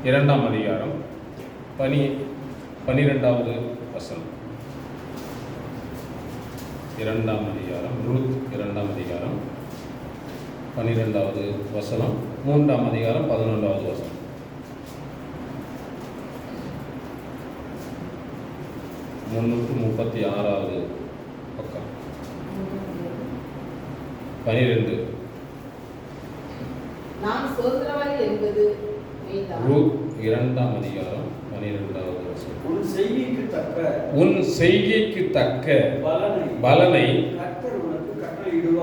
2ஆம் அதிகாரம் 12வது வசனம். 2ஆம் அதிகாரம், ரூத் 2ஆம் அதிகாரம் 12வது வசனம், 3ஆம் அதிகாரம் 11வது வசனம். 336வது பக்கம் 12. நான் சுதந்திரவாளி என்பது ரூத் 2ஆம் அதிகாரம் 12வது வசனம். உன் செய்கைக்கு தக்க பலனை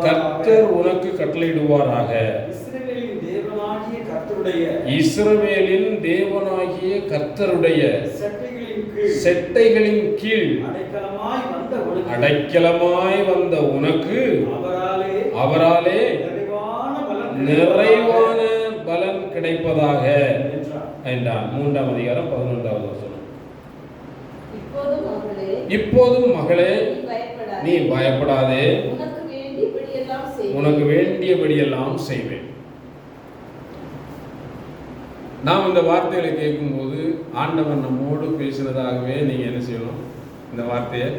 கர்த்தர் உனக்கு கட்டளையிடுவாராக. இஸ்ரவேலின் தேவனாகிய கர்த்தருடைய செட்டைகளின் கீழ் அடைக்கலமாய் வந்த உனக்கு அவராலே நிறைவான பலன் கிடைப்பதாக என்றான். 3ஆம் அதிகாரம் 11வது வசனம். இப்போதும் மகளே நீ பயப்படாதே, உனக்கு வேண்டியபடியெல்லாம் செய்வேன். நாம் இந்த வார்த்தைகளை கேட்கும்போது ஆண்டவன் நம்மோடு பேசினதாகவே நீங்கள் என்ன செய்யணும்? இந்த வார்த்தையை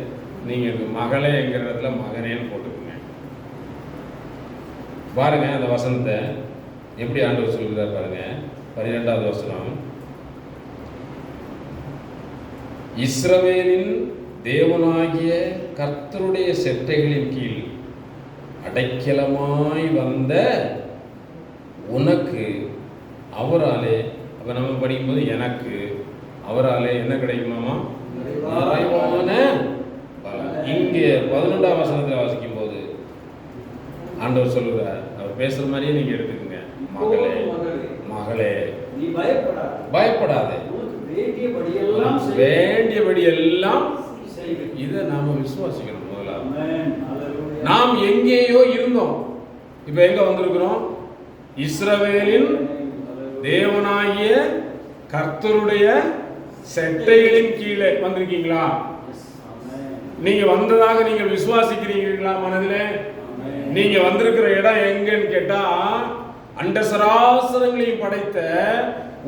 நீங்கள் மகளே என்கிற இடத்துல மகனேன்னு போட்டுக்கோங்க. பாருங்க அந்த வசனத்தை எப்படி ஆண்டவர் சொல்கிறார் பாருங்க. 12வது வசனம். இஸ்ரவேலின் தேவனாகிய கர்த்தருடைய செட்டைகளின் கீழ் அடைக்கலமாய் வந்த உனக்கு அவராலே, அப்ப நம்ம படிக்கும்போது எனக்கு அவராலே என்ன கிடைக்குமாமா? நிறைவான பலன். இங்கே 11ஆம் வசனத்தில் வாசிக்கும் போது ஆண்டவர் சொல்லுகிறார், அவர் பேசுற மாதிரியே நீங்க எடுத்துக்கங்க. மகளே மகளே நீ பயப்படாதே, வேண்டியபடி எல்லாம் இதை நாம விசுவாசிக்கணும். முதலாவது நாம் எங்கேயோ இருந்தோம், இப்ப எங்க வந்திருக்கிறோம்? இஸ்ரவேலின் தேவனாகிய கர்த்தருடைய செட்டைகளின் கீழே வந்திருக்கீங்களா? நீங்க வந்ததாக நீங்க விசுவாசிக்கிறீங்களா மனதிலே? நீங்க வந்திருக்கிற இடம் எங்கன்னு கேட்டா, அண்ட சராசரங்களையும் படைத்த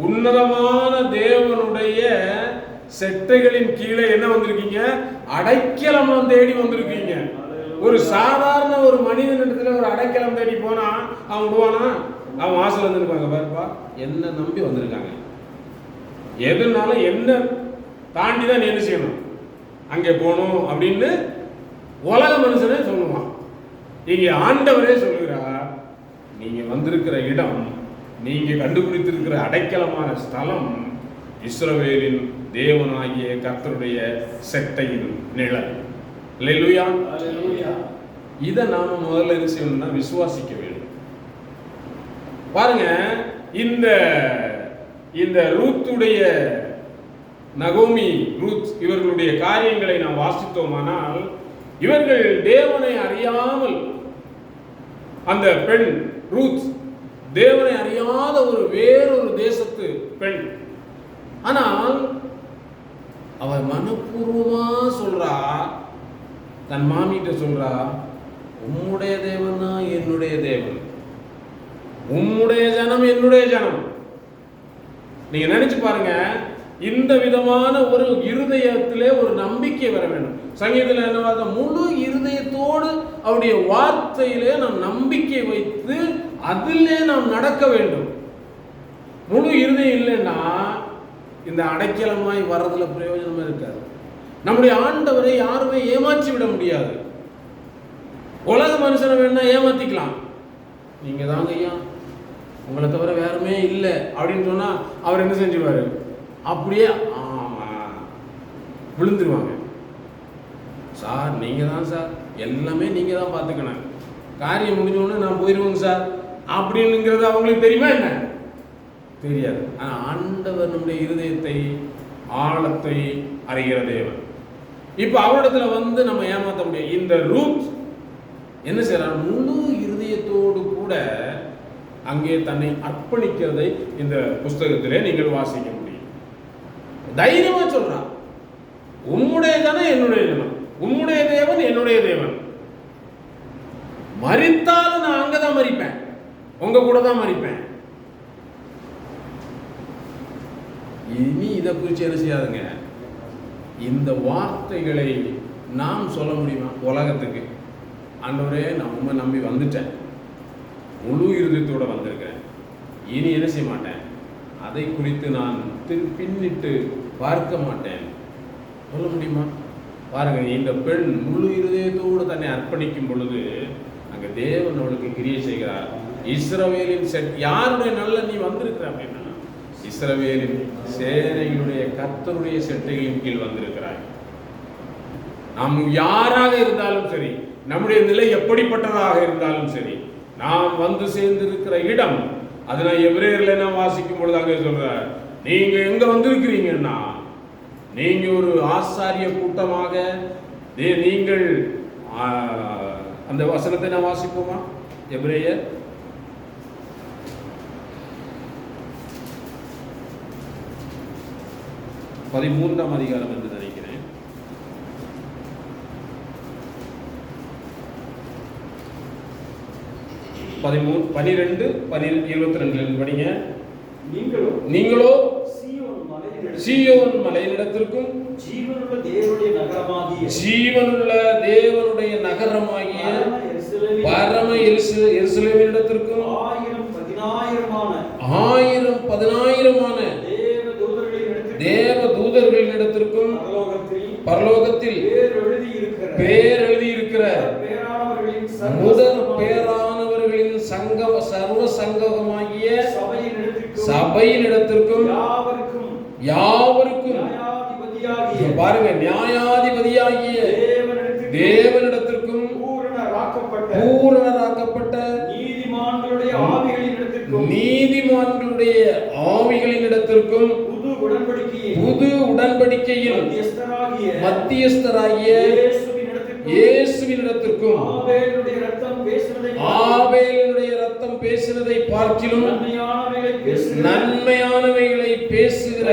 உன்னதமான தேவனுடைய செட்டைகளின் கீழே என்ன வந்திருக்கீங்க? அடைக்கலம் தேடி வந்திருக்கீங்க. ஒரு சாதாரண ஒரு மனிதனிடத்துல ஒரு அடைக்கலம் தேடி போனா அவன் விடுவானா? அவன் வாசல் வந்துருப்பாங்க. பாருப்பா, என்ன நம்பி வந்திருக்காங்க, எதுனால என்ன தாண்டி தான் நீ என்ன செய்யணும், அங்கே போகணும் அப்படின்னு உலக மனுஷனே சொல்லுவான். இங்கே ஆண்டவரே சொல்லுகிறார், நீங்க வந்திருக்கிற இடம், நீங்க கண்டுபிடித்திருக்கிற அடைக்கலமான ஸ்தலம் இஸ்ரவேலின் தேவனாகிய கர்த்தருடைய செட்டையின் நிழல். அல்லேலூயா. இதை நாம முதல்ல என்ன செய்யணும்னா விசுவாசிக்க வேண்டும். பாருங்க, இந்த ரூத்துடைய நகோமி, ரூத் இவர்களுடைய காரியங்களை நாம் வாசித்தோமானால், இவர்கள் தேவனை அறியாமல், அந்த பெண் ரூத் தேவனை அறியாத ஒரு வேறொரு தேசத்து பெண். ஆனால் அவ மனப்பூர்வமா சொல்றா, தன் மாமிகிட்ட சொல்றா, உம்முடைய தேவன் தான் என்னுடைய தேவன், உம்முடைய ஜனம் என்னுடைய ஜனம். நீங்க நினைச்சு பாருங்க, இந்த விதமான ஒரு இருதயத்திலே ஒரு நம்பிக்கை வர வேண்டும். சங்கீதத்தில் என்னவாக, முழு இருதயத்தோடு அவருடைய வார்த்தையிலே நாம் நம்பிக்கை வைத்து அதிலே நாம் நடக்க வேண்டும். முழு இருதயம் இல்லைன்னா இந்த அடைக்கலமாய் வர்றதுல பிரயோஜனமா இருக்காது. நம்முடைய ஆண்டவரை யாருமே ஏமாற்றி விட முடியாது. உலக மனுஷனை வேணா ஏமாத்திக்கலாம், நீங்க தாங்க ஐயா, உங்களை தவிர வேறுமே இல்லை அப்படின்னு சொன்னா அவர் என்ன செஞ்சுவாரு? அப்படியே ஆமா விழுந்துருவாங்க. சார் நீங்க தான் சார், எல்லாமே நீங்க தான் பார்த்துக்கணும், காரியம் முடிஞ்சோடனே நான் போயிடுவேங்க சார் அப்படின்னுங்கிறது அவங்களுக்கு தெரியுமா என்ன? தெரியாது. ஆனால் ஆண்டவர் நம்முடைய இருதயத்தை, ஆழத்தை அறிகிற தேவன். இப்போ அவரிடத்துல வந்து நம்ம ஏமாற்ற முடியும். இந்த ரூத் என்ன செய்யறார்? முழு இருதயத்தோடு கூட அங்கே தன்னை அர்ப்பணிக்கிறதை இந்த புஸ்தகத்திலே நீங்கள் வாசிக்க முடியும். தைரியமா சொல்றான், உம்முடைய ஜனம் என்னுடைய ஜனம், உம்முடைய தேவன் என்னுடைய தேவன். மரித்தாலும் நான் அங்கதான் மரிப்பேன், உங்க கூட தான் மரிப்பேன். இனி இதை குறித்து என்ன செய்யாதுங்க. இந்த வார்த்தைகளை நாம் சொல்ல முடியுமா உலகத்துக்கு? ஆண்டவரே, நான் உண்மை நம்பி வந்துட்டேன், முழு இருதயத்தோடு வந்திருக்கிறேன், இனி என்ன செய்ய மாட்டேன், அதை குறித்து நான் பின்னிட்டு பார்க்க மாட்டேன், சொல்ல முடியுமா? பாருங்க, இந்த பெண் முழு இருதயத்தோடு தன்னை அர்ப்பணிக்கும் பொழுது அங்கே தேவன் அவளுக்கு கிரியை செய்கிறார். இஸ்ரவேலின் யாருடைய நல்ல நீ வந்திருக்கிற அப்படின்னா, இஸ்ரவேலின் சேனைகளுடைய கர்த்தருடைய செட்டைகளின் கீழ் வந்திருக்கிறாய். நாம் யாராக இருந்தாலும் சரி, நம்முடைய நிலை எப்படிப்பட்டதாக இருந்தாலும் சரி, நாம் வந்து சேர்ந்திருக்கிற இடம், அதை நான் எபிரேயர்ல நான் வாசிக்கும் பொழுது அங்கே சொல்றார், நீங்க எங்க வந்திருக்கிறீங்கன்னா, நீங்க ஒரு ஆசாரிய கூட்டமாக, நீங்கள் அந்த வசனத்தை நான் வாசிப்போமா? எபிரேயர் 13ஆம் அதிகாரம் என்று நினைக்கிறேன். 12:22 படிங்க. நீங்களோ சீயோன் மலையினிடத்திற்கும் ஜீவனுள்ள தேவனுடைய நகரமாகிய பரம எருசலேமினிடத்திற்கும் 1000-10,000 தேவ தூதர்களிடத்திற்கும் பரலோகத்தில் பேர் எழுதியிருக்கிற முதல் பேரானவர்களின் சர்வ சங்கமாகிய சபையினிடத்திற்கும் யாவருக்கும் பாருங்க, நியாயாதிபதியாகிய தேவனிடத்திற்கும் பூரணராக்கப்பட்ட நீதிமான்களுடைய ஆவிகளினிடத்திற்கும் புது உடன்படிக்கையில் மத்தியஸ்தராகிய இயேசுவினிடத்திற்கும் ஆபேலுடைய ரத்தம் பேசினதை பார்க்கிலும் நன்மையானவைகளை பேசுகிற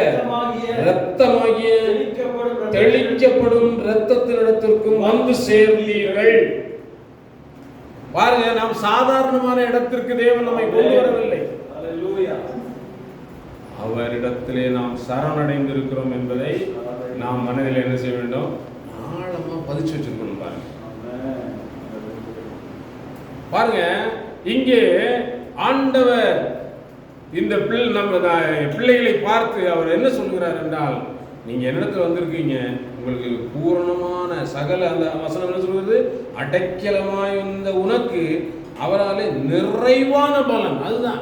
இரத்தமாகிய தெளிக்கப்படும் இரத்தத்தினிடத்திற்கும் வந்து சேர்ந்தீர்கள். பாருங்க, நாம் சாதாரணமான இடத்திற்கு தேவன் நம்மை கொண்டு வரவில்லை. அவரிடத்திலே நாம் சரணடைந்திருக்கிறோம் என்பதை நாம் மனதில் என்ன செய்ய வேண்டும், ஆழமா பதிச்சு வச்சிருக்கணும். பாருங்க, இங்கே ஆண்டவர் இந்த பிள்ளைகளை பார்த்து அவர் என்ன சொல்கிறார் என்றால், நீங்க என்னிடத்துல வந்திருக்கீங்க, உங்களுக்கு பூரணமான சகல, அந்த வசனம் என்ன சொல்கிறது, அடைக்கலமாய் வந்த உனக்கு அவராலே நிறைவான பலன். அதுதான்,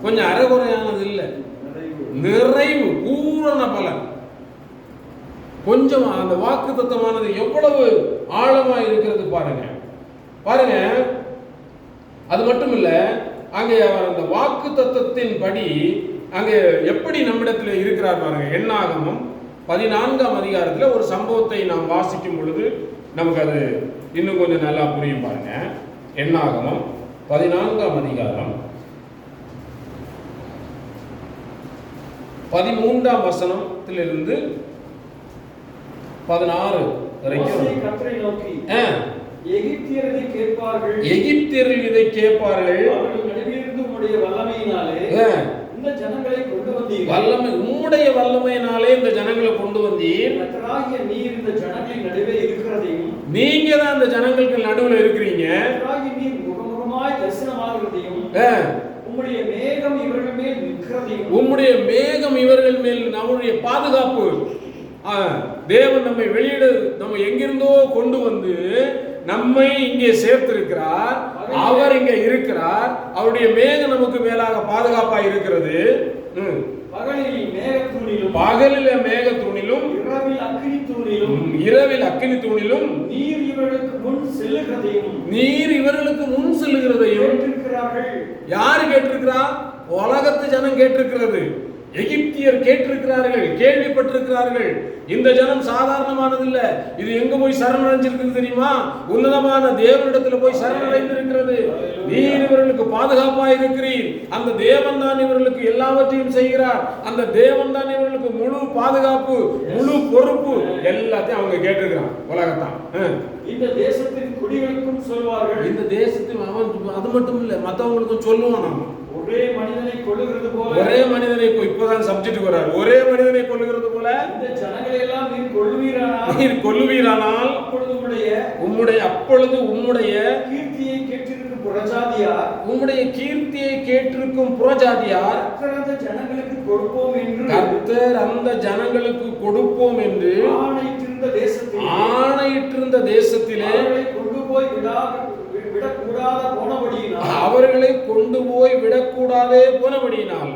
கொஞ்சம் அரைகுறையானது இல்லை, நிறைவு, பூரண பலன். கொஞ்சம் அந்த வாக்கு தத்தமானது எவ்வளவு ஆழமா இருக்கிறது பாருங்க. பாருங்க, அது மட்டும் இல்ல, அங்கே அவர் அந்த வாக்கு தத்தத்தின் படி அங்கே எப்படி நம்மிடத்தில் இருக்கிறார் பாருங்க. என்னாகமம் 14ஆம் அதிகாரத்தில் ஒரு சம்பவத்தை நாம் வாசிக்கும் பொழுது நமக்கு அது இன்னும் கொஞ்சம் நல்லா புரியும் பாருங்க. என்னாகமம் 14ஆம் அதிகாரம் 13ஆம் வசனத்திலிருந்து 16 வரைக்கும் எகிப்தியர்கள் இதை கேட்பார்கள், உம்முடைய வல்லமையினாலே இந்த ஜனங்களை கொண்டு வந்தீர், நீங்க தான் அந்த ஜனங்களுக்கு நடுவில் இருக்கிறீங்க, உம்முடைய மேகம் இவர்கள் மேல் நம்முடைய பாதுகாப்பு. தேவன் நம்மை வெளியிட, நம்ம எங்கிருந்தோ கொண்டு வந்து நம்மை இங்கே சேர்த்திருக்கிறார். அவர் இங்கே இருக்கிறார். அவருடைய மேகம் நமக்கு மேலாக பாதுகாப்பா இருக்கிறது. பகலில மேகத்தூணிலும் இரவில் அக்கினி தூணிலும் நீர் இவர்களுக்கு முன் செல்லுகிறதையும் யாரு கேட்டிருக்கிறார்? உலகத்து ஜனம் கேட்டிருக்கிறது. எகிப்தியர் கேட்டிருக்கிறார்கள், கேள்விப்பட்டிருக்கிறார்கள். இந்த ஜனம் சாதாரணமானது இல்ல. இது எங்க போய் சரணடைஞ்சிருக்கு தெரியுமா? உன்னதமான தேவனிடத்தில் போய் சரணடைந்திருக்கிறது. நீர் இவர்களுக்கு பாதுகாப்பாக இருக்கிறீர். அந்த தேவன் தான் இவர்களுக்கு எல்லாவற்றையும் செய்கிறார். அந்த தேவன் தான் இவர்களுக்கு முழு பாதுகாப்பு, முழு பொறுப்பு, எல்லாத்தையும் அவங்க கேட்டிருக்கிறான். உலகத்தான் இந்த தேசத்தின் குடிகளுக்கும் சொல்வார்கள். இந்த தேசத்தில் அவன் அது மட்டும் இல்ல, மற்றவங்களுக்கும் சொல்லுவான். நம்ம ஒரே மனிதனை கொல்லுகிறது போல ஒரே மனிதனை இப்பதான் சப்ஜெக்ட் வர்றார். ஒரே மனிதனை கொல்லுகிறது போல இந்த ஜனங்களை எல்லாம் நீர் கொல்லுவீரானால் நீர் கொல்லுவீரானால் அப்பொழுது அப்பொழுது உம்முடைய கீர்த்தியை கேட்டிருக்கும் புறஜாதியார் உம்முடைய கீர்த்தியை கேட்டிருக்கும் புறஜாதியார் கர்த்தர் அந்த ஜனங்களுக்கு கொடுப்போம் என்று கர்த்தர் அந்த ஜனங்களுக்கு கொடுப்போம் என்று ஆணையிட்டிருந்த தேசத்திலே அவர்களை கொண்டு போய் விடக்கூடாதே போனபடியினால்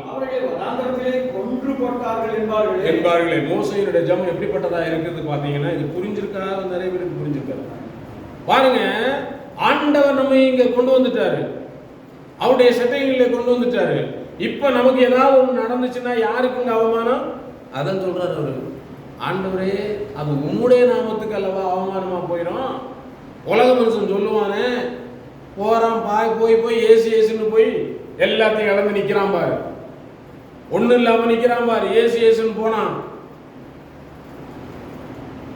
என்பார்களே. மோசேயினுடைய ஜெபம் எப்படிப்பட்டதா இருக்குது பாத்தீங்கன்னா, இது புரிஞ்சிருக்கா? நிறைய பேருக்கு புரிஞ்சிருக்காரு. பாருங்க, ஆண்டவர் நம்ம இங்க கொண்டு வந்துட்டாரு, அவருடைய சட்டைகளை கொண்டு வந்துட்டாரு. இப்ப நமக்கு ஏதாவது ஒன்று நடந்துச்சுன்னா யாருக்குங்க அவமானம்? அதான் சொல்றாரு அவரு, ஆண்டவரே அது உம்முடைய நாமத்துக்கு அல்லவா அவமானமா போயிடும். உலக மனுஷன் சொல்லுவானே, போறான் போய் ஏசுன்னு போய் எல்லாத்தையும் இழந்து நிக்கிறான் பாரு, ஒண்ணு இல்லாம நிக்கிறான் பாரு, ஏசுன்னு போனான்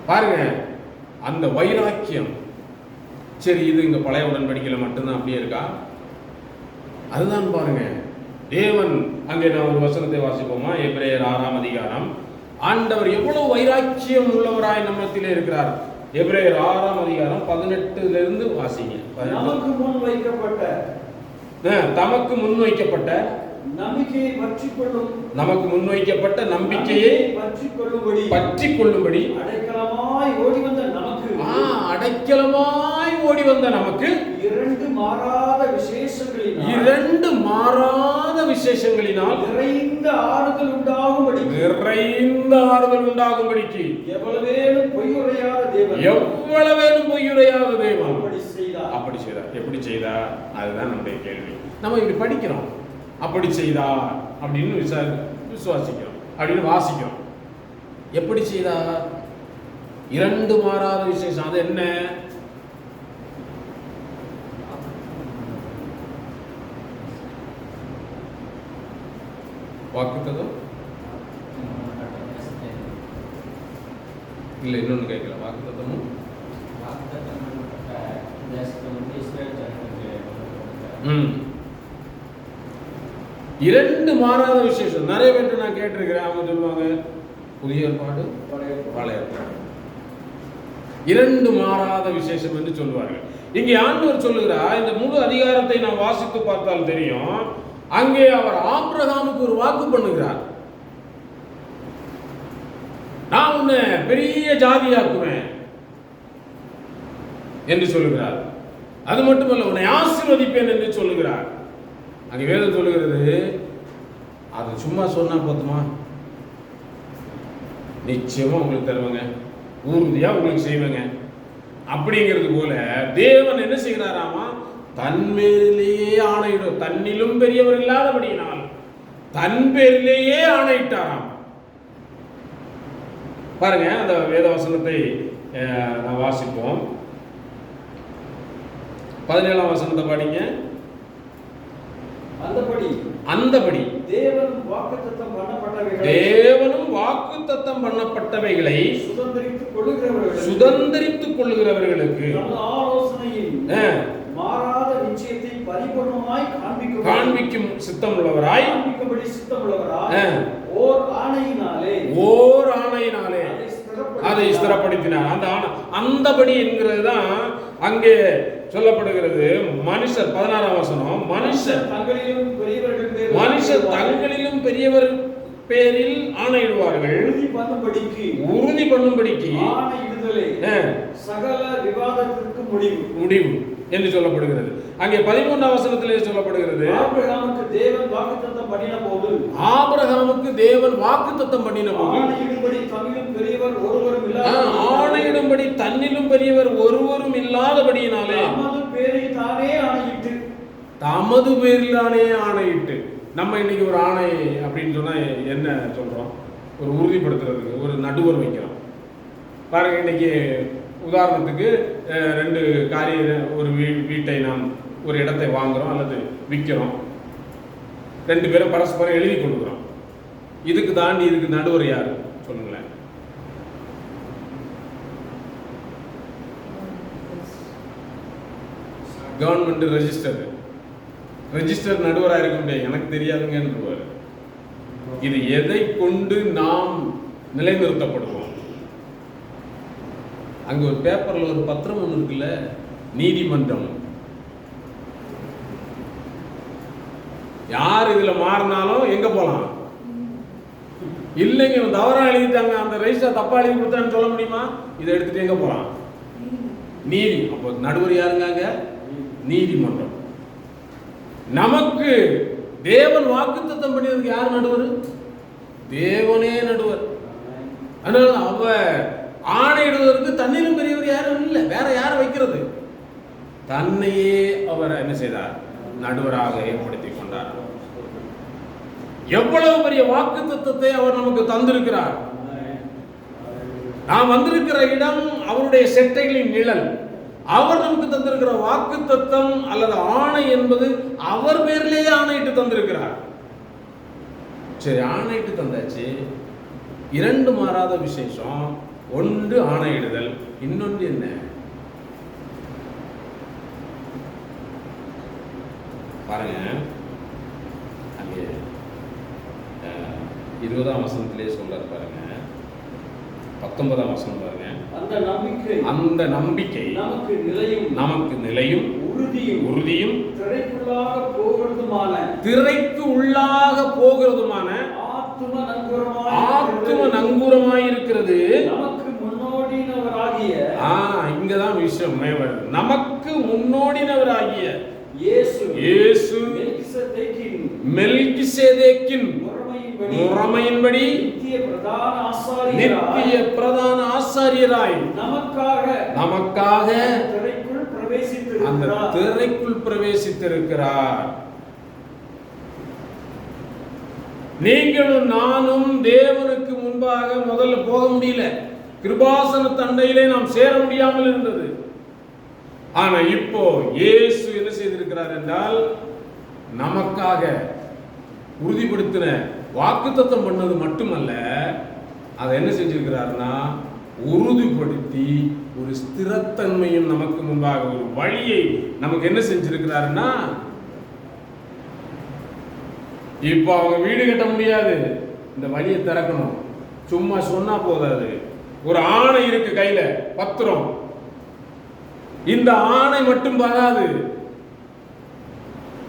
பாருங்க. அந்த வைராக்கியம், சரி இது இங்க பழைய உடன்படிக்கையில மட்டும்தான் அப்படியே இருக்கா? அதுதான் பாருங்க. தேவன் அங்கே நான் ஒரு வசனத்தை வாசிப்போமா? எபிரேயர் 6ஆம் அதிகாரம். ஆண்டவர் எவ்வளவு வைராக்கியம் உள்ளவராய் நம்மத்திலே இருக்கிறார். எபிரேயர் 6ஆம் அதிகாரம் 18 இருந்து வாசிங்க. நமக்கு முன் வைக்கப்பட்ட நம்பிக்கையை நமக்கு முன்வைக்கப்பட்ட நம்பிக்கையை பற்றி கொள்ளும்படி அடைக்கலமாய் ஓடி வந்த நமக்கு இரண்டு மாறாத விசேஷங்களினால் நிறைந்த ஆறுதல் உண்டாகும்படிக்கு எவ்வளவேனும் பொய்யுரையாத தேவன் அப்படி செய்தார். எப்படி செய்தார்? அதுதான் நம்முடைய கேள்வி. நம்ம இப்படி படிக்கிறோம், அப்படி செய்தார் அப்படின்னு விசுவாசிக்கிறோம், அப்படின்னு வாசிக்கிறோம். எப்படி செய்தார்? இரண்டு மாறாத விசேஷம். அது என்ன? வாக்குத்தத்தம் இல்ல, இன்னொன்னு கேட்கல. வாக்குத்தத்தமும் இரண்டு மாறாத விசேஷம். நிறைய பேர் நான் கேட்டிருக்கிறேன், அவங்க சொல்லுவாங்க புதிய ஏற்பாடு பழைய ஏற்பாடு, இரண்டு மாறாத விசேஷம் என்று சொல்லுவார்கள். இங்கே ஆண்டவர் சொல்லுகிறார், இந்த முழு அதிகாரத்தை நான் வாசித்து பார்த்தால் தெரியும், அங்கே அவர் ஆபிரகாமுக்கு ஒரு வாக்கு பண்ணுகிறார். நான் உன்னை பெரிய ஜாதியாக்குவேன் என்று சொல்லுகிறார். அது மட்டுமல்ல, உன்னை ஆசீர்வதிப்பேன் என்று சொல்லுகிறார். அங்கே வேதம் சொல்லுகிறது, அது சும்மா சொன்னா போதுமா? நிச்சயமா உங்களுக்கு தருவாங்க, உறுதியா உங்களுக்கு செய்வாங்க அப்படிங்கிறது போல தேவன் என்ன செய்கிறாராமா? தன்மேலேயே ஆணையிடும். தன்னிலும் பெரியவர் இல்லாதபடியினால் தன் பேரிலேயே ஆணையிட்டாராம். பாருங்க, அந்த வேத வசனத்தை நான் வாசிப்போம். 17ஆம் வசனத்தை படிங்க. அந்தபடி தேவனும் வாக்குத்தத்தம் பண்ணப்பட்டவைகளை சுதந்தரித்துக் கொள்ளுகிறவர்களுக்கு மாறாத நிச்சயத்தை பரிபூர்ணமாய் காண்பிக்கும் சித்தம் உள்ளவராய் ஓர் ஆணையினாலே அதை ஸ்திரப்படுத்தினார். அந்தபடி என்கிறது தான் அங்கே சொல்லப்படுகிறது. மனுஷர் 16ஆம் வசனம், மனுஷர் தங்களிலும் பெரியவர் பேரில் ஆணையிடுவார்கள், உறுதி பண்ணும்படிக்கு சகல விவாதத்திற்கு முடிவு என்று சொல்லப்படுகிறது. அங்கே 13ஆம் வசனத்திலே சொல்லப்படுகிறது, ஆபிரகாமுக்கு தேவன் வாக்குத்தத்தம் பண்ணின போது ஆணையிடும்படி தன்னிலும் பெரியவர் ஒருவரும் இல்லாதபடியினாலே தமது பேரிலானே ஆணையிட்டு. நம்ம இன்னைக்கு ஒரு ஆணை அப்படின்னு சொன்னா என்ன சொல்றோம்? ஒரு உறுதிப்படுத்துறதுக்கு ஒரு நடுவர் வைக்கிறோம். பாருங்க, இன்னைக்கு உதாரணத்துக்கு ரெண்டு ஒரு வீட்டை நாம் ஒரு இடத்தை வாங்குறோம் அல்லது விற்கிறோம். ரெண்டு பேரும் பரஸ்பரம் எழுதி கொடுக்குறோம். இதுக்கு தாண்டி இதுக்கு நடுவர் யாரு சொல்லுங்களேன்? கவர்மெண்ட் ரெஜிஸ்டர் ரெஜிஸ்டர் நடுவராக இருக்க முடியாது, எனக்கு தெரியாதுங்கன்றவர். இது எதை கொண்டு நாம் நிலைநிறுத்தப்படுவோம்? அங்க ஒரு பேப்பர்ல ஒரு பத்திரம் ஒன்று இருக்குல்ல, நீதிமன்றம். யார் இதுல மாறினாலும் எங்க போலாம்? இல்லைங்க தவறா எழுதிட்டாங்க, அந்த ரெஜிஸ்டர் தப்பா எழுதி கொடுத்தான்னு சொல்ல முடியுமா? இதை எடுத்துட்டு எங்க போலாம்? நீதி. அப்போ நடுவர் யாருங்க? நீதிமன்றம். நமக்கு தேவன் வாக்குத்தத்தம் பண்ணியதுக்கு யார் நடுவர்? தேவனே நடுவர். அதனால அவர் ஆணையிடுவதற்கு தன்னிலும் பெரியவர் யாரும் இல்லை, வேற யாரை வைக்கிறது? தன்னையே அவர் என்ன செய்தார்? நடுவராக ஏற்படுத்தி கொண்டார். எவ்வளவு பெரிய வாக்குத்தத்தத்தை அவர் நமக்கு தந்திருக்கிறார். நாம் வந்திருக்கிற இடம் அவருடைய செட்டைகளின் நிழல். அவர் நமக்கு தந்திருக்கிற வாக்குத்தத்தம் அல்லது ஆணை என்பது அவர் பேரிலேயே ஆணையிட்டு தந்திருக்கிறார். சரி, ஆணையிட்டு தந்தாச்சு. இரண்டு மாறாத விசேஷம். ஒன்று ஆணையிடுதல், இன்னொன்று என்ன? பாருங்க, அங்கே 20ஆம் வசனத்திலே சொல்றாரு பாருங்க, 19ஆம் வசனம் பாருங்க. அந்த நம்பிக்கை நமக்கு நிலையும் உறுதியும் திரைக்கு உள்ளாக போகிறதுமான ஆத்தும நங்கூரமாயிருக்கிறது. இங்கதான் விஷயம் வருது. நமக்கு முன்னோடினவராகிய இயேசு மெல்கிசேதேக்கின் முறைமையின்படி நித்திய பிரதான ஆசாரியராய் நமக்காக அந்த திரைக்குள் பிரவேசித்திருக்கிறார். நீங்களும் நானும் தேவனுக்கு முன்பாக முதல்ல போக முடியல, கிருபாசன தண்டையிலே நாம் சேர முடியாமல் இருந்தது. ஆனா இப்போ இயேசு என்ன செய்திருக்கிறார் என்றால், நமக்காக உறுதிப்படுத்தின வாக்குத்தத்தம் பண்ணது மட்டுமல்ல, அதை என்ன செஞ்சிருக்கிறார்னா உறுதிப்படுத்தி ஒரு ஸ்திரத்தன்மையும் நமக்கு முன்பாக ஒரு வழியை நமக்கு என்ன செஞ்சிருக்கிறாருன்னா, இப்போ அவங்க வீடு கட்ட முடியாது, இந்த வழியை திறக்கணும். சும்மா சொன்னா போதாது, ஒரு ஆணை இருக்கு கையில, பத்திரம். இந்த ஆணை மட்டும் வராது,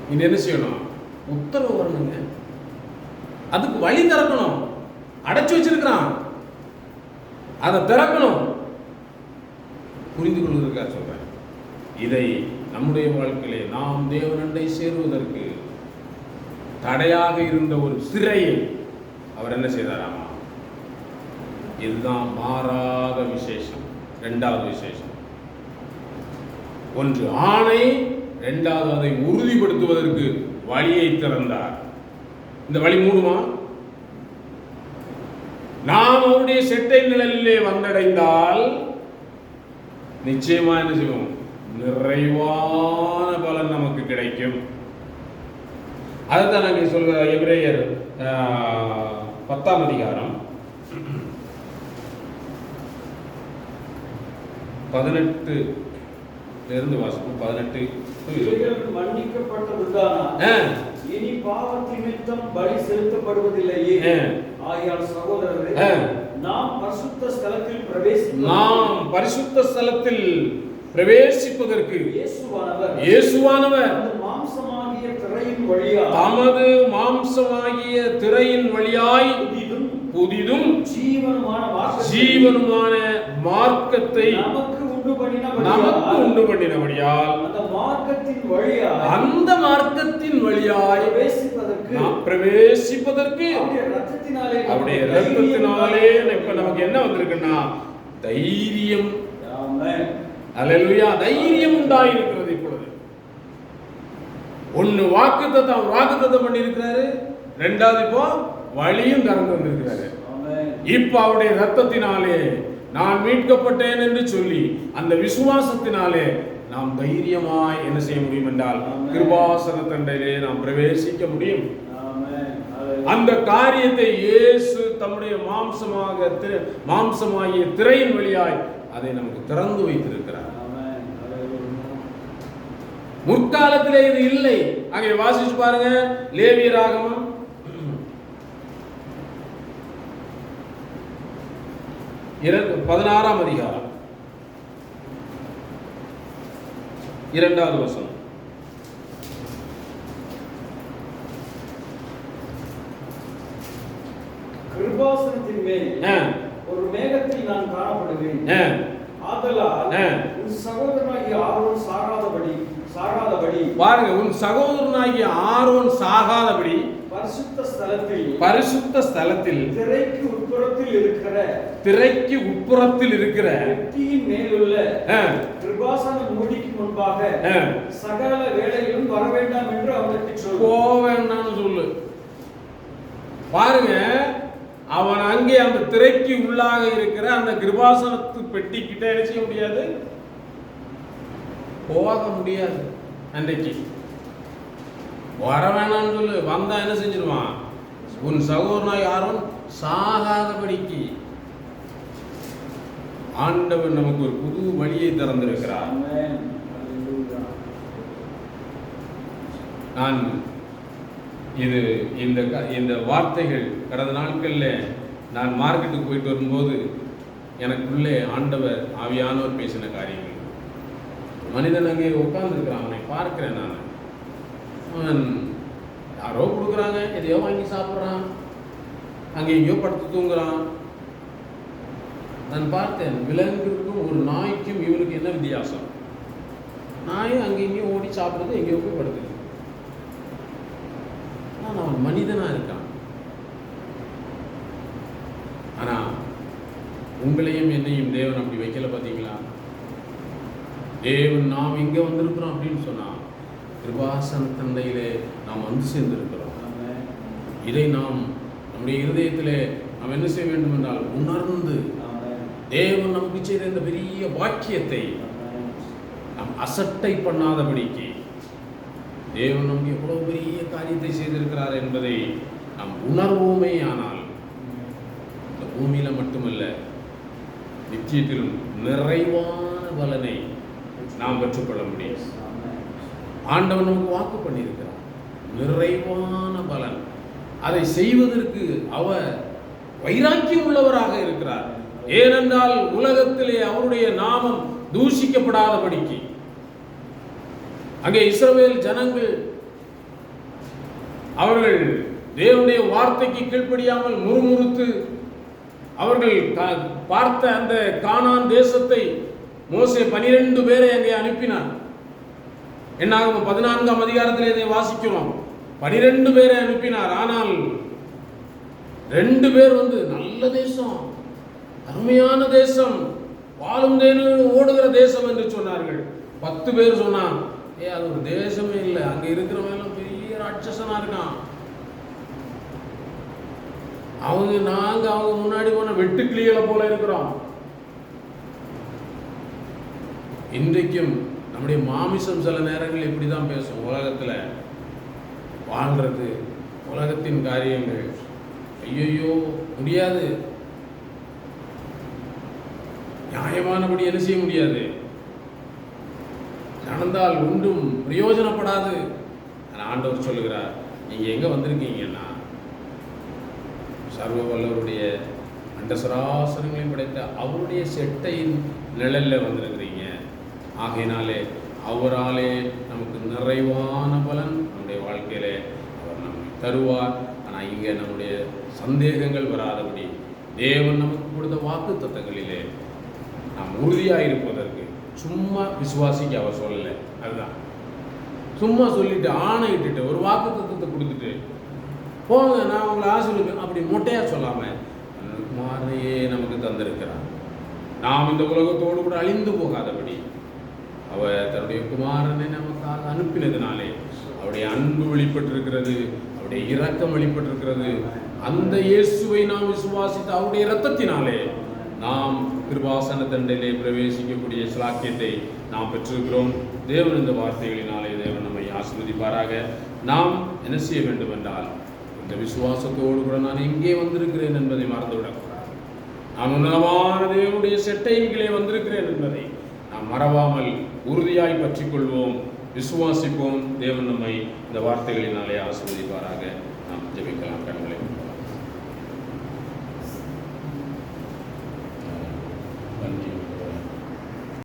நீங்க என்ன செய்யணும்? உத்தரவு வரணுங்க, அதுக்கு வழி திறக்கணும். அடைச்சு வச்சிருக்கிறான், அதை திறக்கணும். புரிந்து கொள்வதற்காக சொல்றேன். இதை நம்முடைய வாழ்க்கையிலே நாம் தேவனண்டை சேருவதற்கு தடையாக இருந்த ஒரு சிறையை அவர் என்ன செய்தாராமா? இதுதான் மாறாத விசேஷம். இரண்டாவது விசேஷம், ஒன்று ஆணை, இரண்டாவது அதை உறுதிப்படுத்துவதற்கு வழியை திறந்தார். இந்த வழி மூடுமா? நாம் அவருடைய செட்டை நிழலிலே வந்தடைந்தால் நிச்சயமா என்ன செய்வோம்? நிறைவான பலன் நமக்கு கிடைக்கும். அதுதான் நாங்கள் சொல்கிற எபிரேயர் 10ஆம் அதிகாரம் 18 இருந்து வாசிப்போம். 18 மன்னிக்கப்பட்டதுதானா? இனி பாவத்தின் நிமித்தம் பலி செலுத்தப்படுவதில்லையே. ஆகையால் சகோதரரே, நாம் பரிசுத்த ஸ்தலத்தில் பிரவேசிப்பதற்கு இயேசுவானவர் தமது மாம்சமாகிய திரையின் வழியாய் புதிதும் ஜீவனுமான மார்க்கத்தை நமக்கு உண்டு பண்ணினபடியால் அந்த மார்க்கத்தின் வழியாய் பிரவேசிப்பதற்கு அவருடைய இரத்தத்தினாலே இப்ப நமக்கு என்ன வந்திருக்குன்னா தைரியம். அல்லேலூயா, தைரியம் உண்டாயிருக்கிறது. இப்பொழுது ஒன்னு வாக்குத்தத்தம் பண்ணி இருக்கிறாரு, ரெண்டாவது இப்போ வழியும் திறந்து வந்திருக்கிறாரு. இப்ப அவருடைய இரத்தத்தினாலே நான் மீட்கப்பட்டேன் என்று சொல்லி அந்த விசுவாசத்தினாலே நாம் தைரியமாய் என்ன செய்ய முடியும் என்றால் கிருபாசன தண்டையிலே நாம் பிரவேசிக்க முடியும். அந்த காரியத்தை இயேசு தம்முடைய மாம்சமாகிய திரையின் வழியாய் அதை நமக்கு திறந்து வைத்திருக்கிறார். முற்காலத்திலே இது இல்லை, அங்கே வாசிச்சு பாருங்க. லேவியராகமம் 16ஆம் அதிகாரம் 2வது வசனம். கிருபாசனத்தின் மேல் ஒரு மேகத்தில் நான் காணப்படுவேன். ஆதலால் உன் சகோதரனாகிய ஆரோன் சாகாதபடி பாருங்க, உன் சகோதரனாகிய ஆரோன் சாகாதபடி பரிசுத்த ஸ்தலத்தில் திரைக்கு உட்புறத்தில் இருக்கிற பெட்டியின் மேலுள்ள கிருபாசன மூடிக்கு முன்பாக சகல வேளையிலும் வர வேண்டாம் என்று அவனுக்கு சொல்லு. போவேண்டாம்னு சொல்லு. பாருங்க, அவன் அங்கே அந்த திரைக்கு உள்ளாக இருக்கிற அந்த கிருபாசனத்து பெட்டி கிட்ட என்ன செய்ய முடியாது, போக முடியாது. அன்றைக்கு வர வேணாம்னு சொல்லு. வந்தா என்ன செஞ்சிருவான், உன் சகோதரனாய் யாரும் சாகாதபடிக்கு ஆண்டவர் நமக்கு ஒரு புது வழியை திறந்திருக்கிறார். நான் இந்த வார்த்தைகள் கடந்த நாட்களில் நான் மார்க்கெட்டுக்கு போயிட்டு வரும்போது எனக்குள்ளே ஆண்டவர் ஆவியானவர் பேசின காரியங்கள். மனிதன் அங்கே உட்கார்ந்துருக்கிறான், அவனை பார்க்கிறேன். நான் அவன் யாரோ கொடுக்குறாங்க, எதையோ வாங்கி சாப்பிட்றான், அங்கே எங்கேயோ படுத்து தூங்குறான். நான் பார்த்தேன், விலங்குக்கும் ஒரு நாய்க்கும் இவனுக்கு என்ன வித்தியாசம்? நாய் அங்கே எங்கேயும் ஓடி சாப்பிட்றது, எங்கேயோ போய் படுத்து. அவன் மனிதனா இருக்கான். ஆனா உங்களையும் என்னையும் தேவன் அப்படி வைக்கல. பார்த்தீங்களா? தேவன் நாம் இங்க வந்திருக்கிறோம் அப்படின்னு சொன்னா கிருபாசன தந்தையிலே நாம் வந்து சேர்ந்திருக்கிறோம். இதை நாம் நம்முடைய இருதயத்திலே நாம் என்ன செய்ய வேண்டும் என்றால் உணர்ந்து தேவன் நமக்கு செய்த இந்த பெரிய வாக்கியத்தை நாம் அசட்டை பண்ணாதபடிக்கு தேவன் நமக்கு எவ்வளவு பெரிய காரியத்தை செய்திருக்கிறார் என்பதை நாம் உணர்வோமே. ஆனால் இந்த பூமியில மட்டுமல்ல, நிச்சயத்திலும் நிறைவான பலனை நாம் பெற்றுக்கொள்ள முடியும். ஆண்டவன் நமக்கு வாக்கு பண்ணியிருக்கிறார், நிறைவான பலன். அதை செய்வதற்கு அவர் வைராக்கியம் உள்ளவராக இருக்கிறார். ஏனென்றால் உலகத்திலே அவருடைய நாமம் தூஷிக்கப்படாதபடிக்கு அங்கே இஸ்ரவேல் ஜனங்கள் அவர்கள் தேவனுடைய வார்த்தைக்கு கீழ்ப்படியாமல் முறுமுறுத்து அவர்கள் பார்த்த அந்த கானான் தேசத்தை மோசே 12 பேரை அங்கே அனுப்பினார். என்னாகும் 14ஆம் அதிகாரத்தில் இதை வாசிக்கிறோம். 12 பேரை அனுப்பினார். ஆனால் 2 பேர் நல்ல தேசம், அருமையான தேசம், வாழும் தேனும் ஓடுகிற தேசம் என்று சொன்னார்கள். 10 பேர் சொன்னான், அது ஒரு தேசமே இல்லை, அங்க இருக்கிறவங்க பெரிய ராட்சசனா இருக்கான், அவங்க முன்னாடி போன வெட்டுக்கிளிகளை போல இருக்கிறோம். இன்றைக்கும் நம்முடைய மாமிசம் சில நேரங்கள் இப்படிதான் பேசும். உலகத்துல வாழ்றது, உலகத்தின் காரியங்கள், ஐயோ முடியாது, நியாயமானபடி என்ன செய்ய முடியாது, நடந்தால் ஒன்றும் பிரயோஜனப்படாது. ஆண்டவர் சொல்லுகிறார், நீங்க எங்க வந்திருக்கீங்கன்னா சர்வ வல்லவருடைய அண்ட சராசரங்களையும் படைத்த அவருடைய செட்டையின் நிழல்ல வந்திருக்கிறீங்க. ஆகையினாலே அவராலே நமக்கு நிறைவான பலன் நம்முடைய வாழ்க்கையில அவர் நம்மை தருவார். ஆனால் இங்கே நம்முடைய சந்தேகங்கள் வராதபடி தேவன் நமக்கு கொடுத்த வாக்கு தத்தங்களிலே நாம் உறுதியாக இருப்பதற்கு சும்மா விசுவாசிக்க அவர் சொல்லலை. அதுதான் சும்மா சொல்லிட்டு ஆணையிட்டு ஒரு வாக்கு தத்துவத்தை கொடுத்துட்டு போங்க நான் உங்களை ஆசீர்வதிப்பேன் அப்படி மொட்டையா சொல்லாம குமாரனையே நமக்கு தந்திருக்கிறார். நாம் இந்த உலகத்தோடு கூட அழிந்து போகாதபடி அவர் தன்னுடைய குமாரனை நமக்காக அனுப்பினதுனாலே அவருடைய அன்பு வெளிப்பட்டிருக்கிறது, அவருடைய இரக்கம் வெளிப்பட்டிருக்கிறது. அந்த இயேசுவை நாம் விசுவாசித்து அவருடைய இரத்தத்தினாலே நாம் கிருபாசன தண்டையிலே பிரவேசிக்கக்கூடிய சிலாக்கியத்தை நாம் பெற்றிருக்கிறோம். தேவன் இந்த வார்த்தைகளினாலே தேவன் நம்மை ஆசீர்வதிப்பாராக. நாம் என்ன செய்ய வேண்டும் என்றால் இந்த விசுவாசத்தோடு கூட நான் எங்கே வந்திருக்கிறேன் என்பதை மறந்துவிடக்கூடாது. நான் உன்னதமான தேவனுடைய செட்டையின் கீழே வந்திருக்கிறேன் என்பதை நாம் மறவாமல் உறுதியாய் பற்றிக் கொள்வோம். விசுவாசிப்போம். தேவன் நம்மை இந்த வார்த்தைகளினாலே ஆசீர்வதிப்பாராக. நாம் ஜெபிக்கலாம். கண்களை மூடலாம். நன்றி.